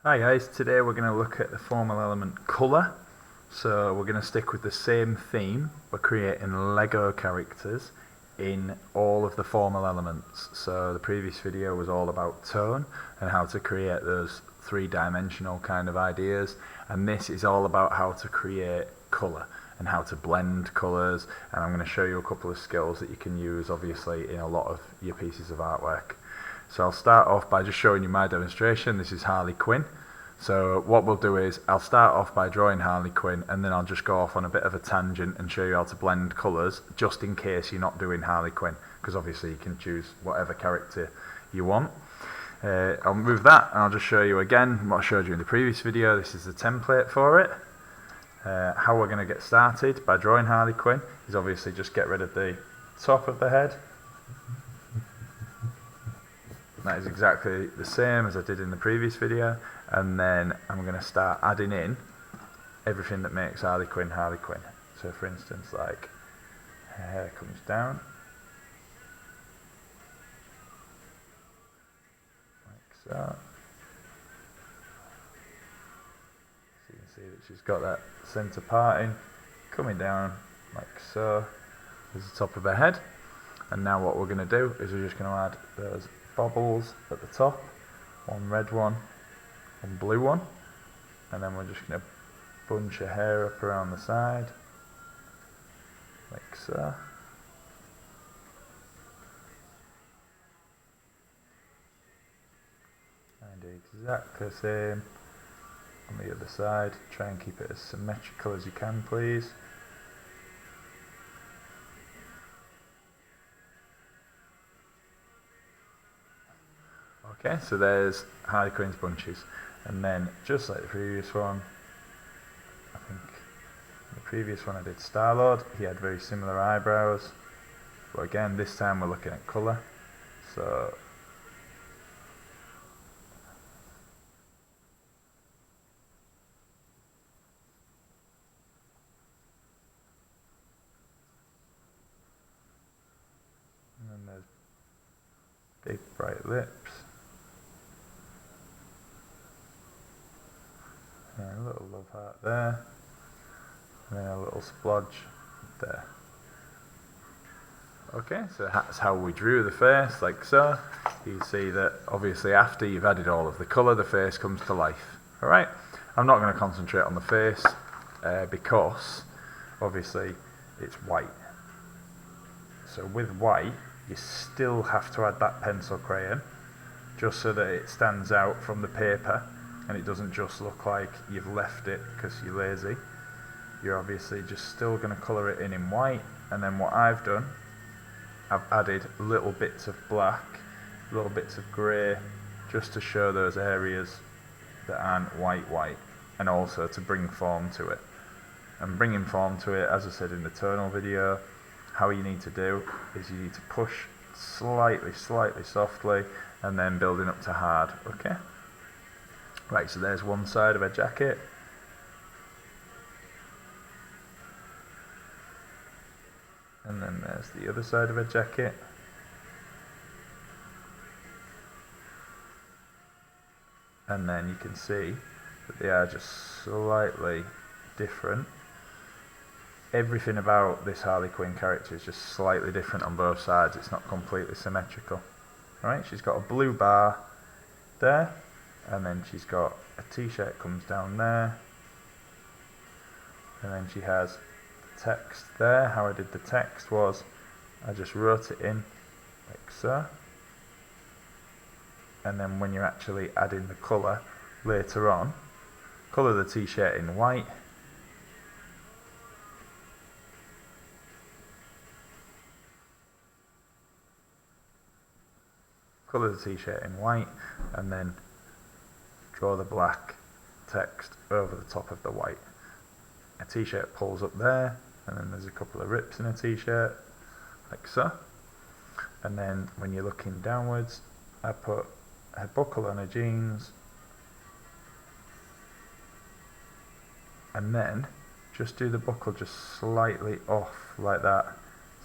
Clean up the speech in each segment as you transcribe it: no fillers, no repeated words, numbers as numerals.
Hi guys, today we're going to look at the formal element colour. So we're going to stick with the same theme. We're creating Lego characters in all of the formal elements. So the previous video was all about tone and how to create those three-dimensional kind of ideas, and this is all about how to create colour and how to blend colours, and I'm going to show you a couple of skills that you can use obviously in a lot of your pieces of artwork. So I'll start off by just showing you my demonstration. This is Harley Quinn. So what we'll do is I'll start off by drawing Harley Quinn, and then I'll just go off on a bit of a tangent and show you how to blend colours, just in case you're not doing Harley Quinn, because obviously you can choose whatever character you want. I'll move that and I'll just show you again what I showed you in the previous video. This is the template for it. How we're going to get started by drawing Harley Quinn is obviously just get rid of the top of the head. That is exactly the same as I did in the previous video, and then I'm going to start adding in everything that makes Harley Quinn Harley Quinn. So for instance, like her hair comes down like so. So you can see that she's got that centre parting coming down like so. There's the top of her head, and now what we're going to do is we're just going to add those bobbles at the top, one red one blue one, and then we're just going to bunch her hair up around the side like so. And do exactly the same on the other side. Try and keep it as symmetrical as you can, please. Okay, so there's Harley Quinn's bunches, and then just like the previous one, I think the previous one I did Star-Lord, he had very similar eyebrows, but again this time we're looking at colour. So and then there's big bright lips. And a little love heart there, and then a little splodge there. Okay, so that's how we drew the face, like so. You see that obviously after you've added all of the colour, the face comes to life. Alright, I'm not going to concentrate on the face because obviously it's white. So with white, you still have to add that pencil crayon just so that it stands out from the paper, and it doesn't just look like you've left it because you're lazy. You're obviously just still going to colour it in white, and then what I've done, I've added little bits of black, little bits of grey, just to show those areas that aren't white, and also to bring form to it. And bringing form to it, as I said in the tonal video, how you need to do is you need to push slightly softly, and then building up to hard, okay? Right, so there's one side of a jacket. And then there's the other side of a jacket. And then you can see that they are just slightly different. Everything about this Harley Quinn character is just slightly different on both sides. It's not completely symmetrical. Alright, she's got a blue bar there, and then she's got a t-shirt comes down there, and then she has the text there. How I did the text was I just wrote it in like so, and then when you're actually adding the colour later on, colour the t-shirt in white, colour the t-shirt in white, and then draw the black text over the top of the white. A t-shirt pulls up there, and then there's a couple of rips in a t-shirt, like so. And then when you're looking downwards, I put a buckle on her jeans, and then just do the buckle just slightly off like that,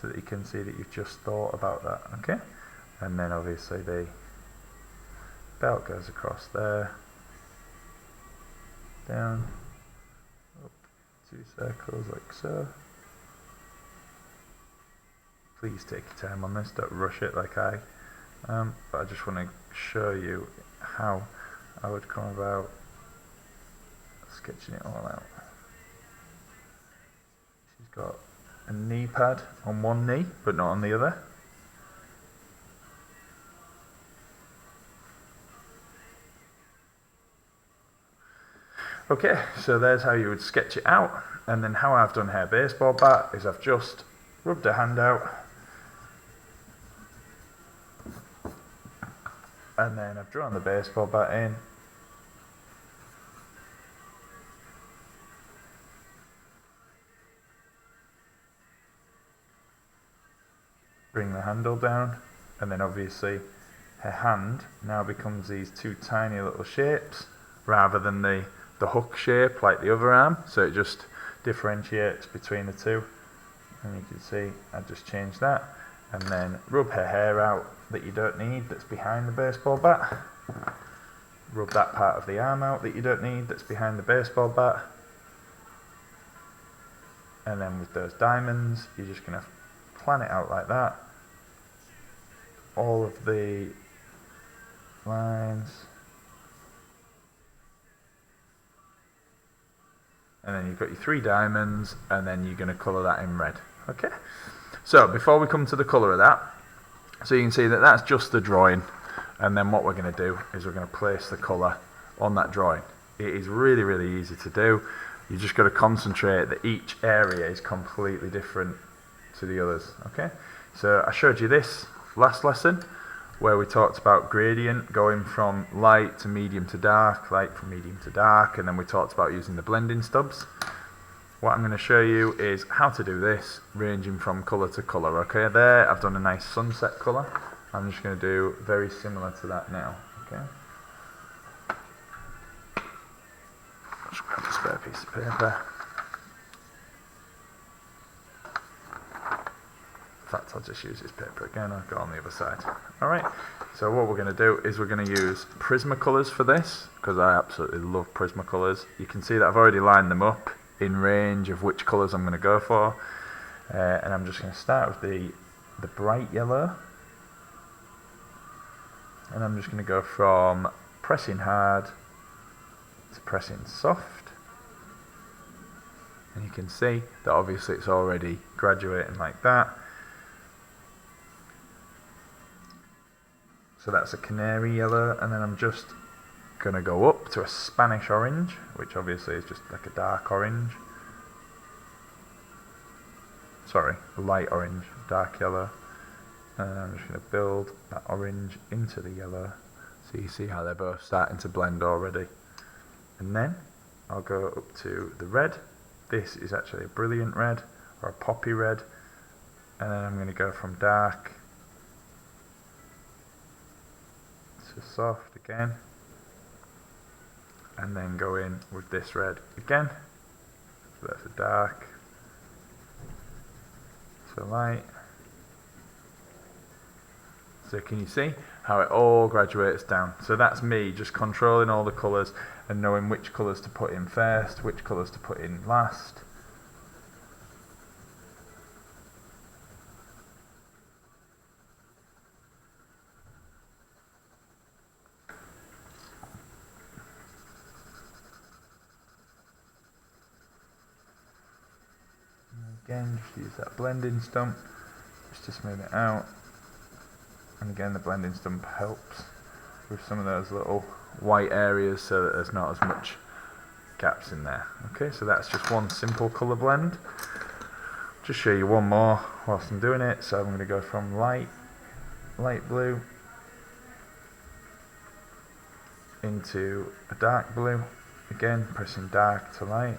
so that you can see that you've just thought about that, okay? And then obviously the belt goes across there, down, up 2 circles like so. Please take your time on this, don't rush it like I but I just want to show you how I would come about sketching it all out. She's got a knee pad on one knee but not on the other. Okay, so there's how you would sketch it out, and then how I've done her baseball bat is I've just rubbed her hand out and then I've drawn the baseball bat in, bring the handle down, and then obviously her hand now becomes these 2 tiny little shapes rather than the hook shape like the other arm, so it just differentiates between the two. And you can see I just changed that, and then rub her hair out that you don't need that's behind the baseball bat, rub that part of the arm out that you don't need that's behind the baseball bat, and then with those diamonds you're just going to plan it out like that, all of the lines. And then you've got your 3 diamonds, and then you're going to colour that in red. Okay. So before we come to the colour of that, so you can see that that's just the drawing, and then what we're going to do is we're going to place the colour on that drawing. It is really, really easy to do. You just got to concentrate that each area is completely different to the others. Okay. So I showed you this last lesson, where we talked about gradient going from light to medium to dark, light from medium to dark, and then we talked about using the blending stubs. What I'm going to show you is how to do this, ranging from colour to colour. Okay, there I've done a nice sunset colour. I'm just going to do very similar to that now. Okay. Just grab a spare piece of paper. In fact, I'll just use this paper again. I'll go on the other side. Alright, so what we're going to do is we're going to use Prismacolors for this, because I absolutely love Prismacolors. You can see that I've already lined them up in range of which colours I'm going to go for. And I'm just going to start with the bright yellow. And I'm just going to go from pressing hard to pressing soft. And you can see that obviously it's already graduating like that. So that's a canary yellow, and then I'm just going to go up to a Spanish orange, which obviously is just like a dark orange. Sorry, light orange, dark yellow. And I'm just going to build that orange into the yellow. So you see how they're both starting to blend already. And then I'll go up to the red. This is actually a brilliant red, or a poppy red. And then I'm going to go from dark to soft again, and then go in with this red again. So that's a dark, so light. So can you see how it all graduates down? So that's me just controlling all the colours and knowing which colours to put in first, which colours to put in last. Again, just use that blending stump just to smooth it out. And again, the blending stump helps with some of those little white areas so that there's not as much gaps in there. Okay, so that's just one simple colour blend. Just show you one more whilst I'm doing it. So I'm going to go from light blue into a dark blue. Again, pressing dark to light.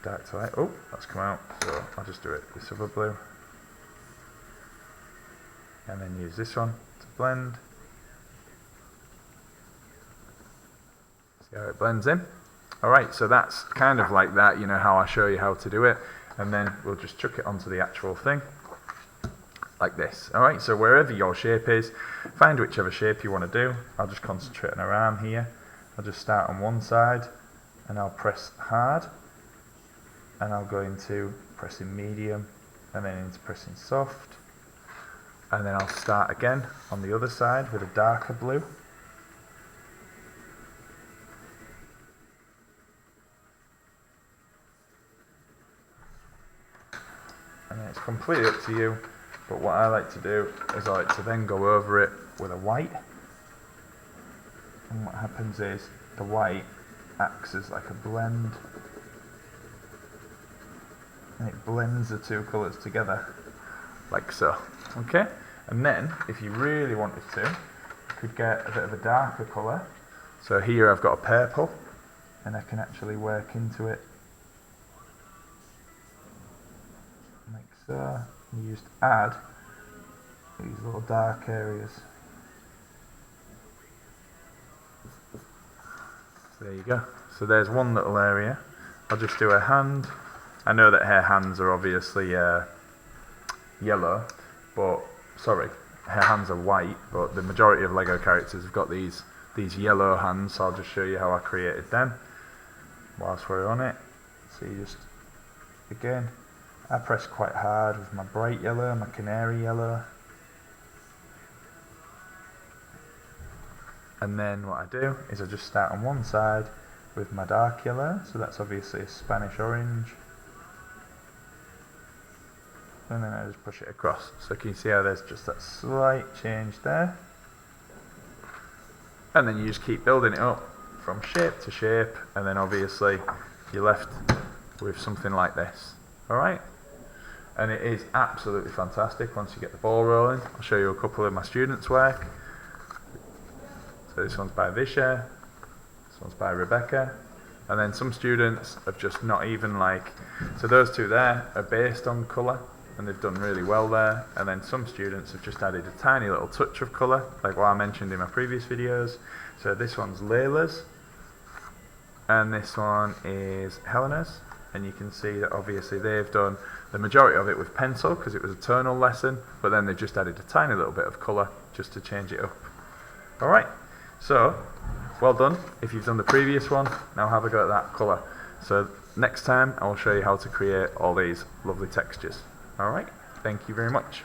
Dark to light. Oh, that's come out. So I'll just do it this other blue. And then use this one to blend. See how it blends in? Alright, so that's kind of like that, you know, how I show you how to do it. And then we'll just chuck it onto the actual thing. Like this. Alright, so wherever your shape is, find whichever shape you want to do. I'll just concentrate on our arm here. I'll just start on one side and I'll press hard, and I'll go into pressing medium, and then into pressing soft, and then I'll start again on the other side with a darker blue. And then it's completely up to you, but what I like to do is I like to then go over it with a white, and what happens is the white acts as like a blend, and it blends the two colours together, like so. Okay? And then, if you really wanted to, you could get a bit of a darker colour. So here I've got a purple, and I can actually work into it like so. You just add these little dark areas. So there you go. So there's one little area. I'll just do a hand. I know that her hands are obviously yellow, but sorry, her hands are white, but the majority of Lego characters have got these yellow hands, so I'll just show you how I created them whilst we're on it. So you just, again, I press quite hard with my bright yellow, my canary yellow. And then what I do is I just start on one side with my dark yellow, so that's obviously a Spanish orange. And then I just push it across. So can you see how there's just that slight change there? And then you just keep building it up from shape to shape, and then obviously you're left with something like this. Alright? And it is absolutely fantastic once you get the ball rolling. I'll show you a couple of my students' work. So this one's by Visha, this one's by Rebecca, and then some students have just not even so those two there are based on colour, and they've done really well there, and then some students have just added a tiny little touch of colour, like what I mentioned in my previous videos. So this one's Layla's, and this one is Helena's, and you can see that obviously they've done the majority of it with pencil because it was a tonal lesson, but then they've just added a tiny little bit of colour just to change it up. Alright, so well done if you've done the previous one. Now have a go at that colour. So next time I'll show you how to create all these lovely textures. Alright, thank you very much.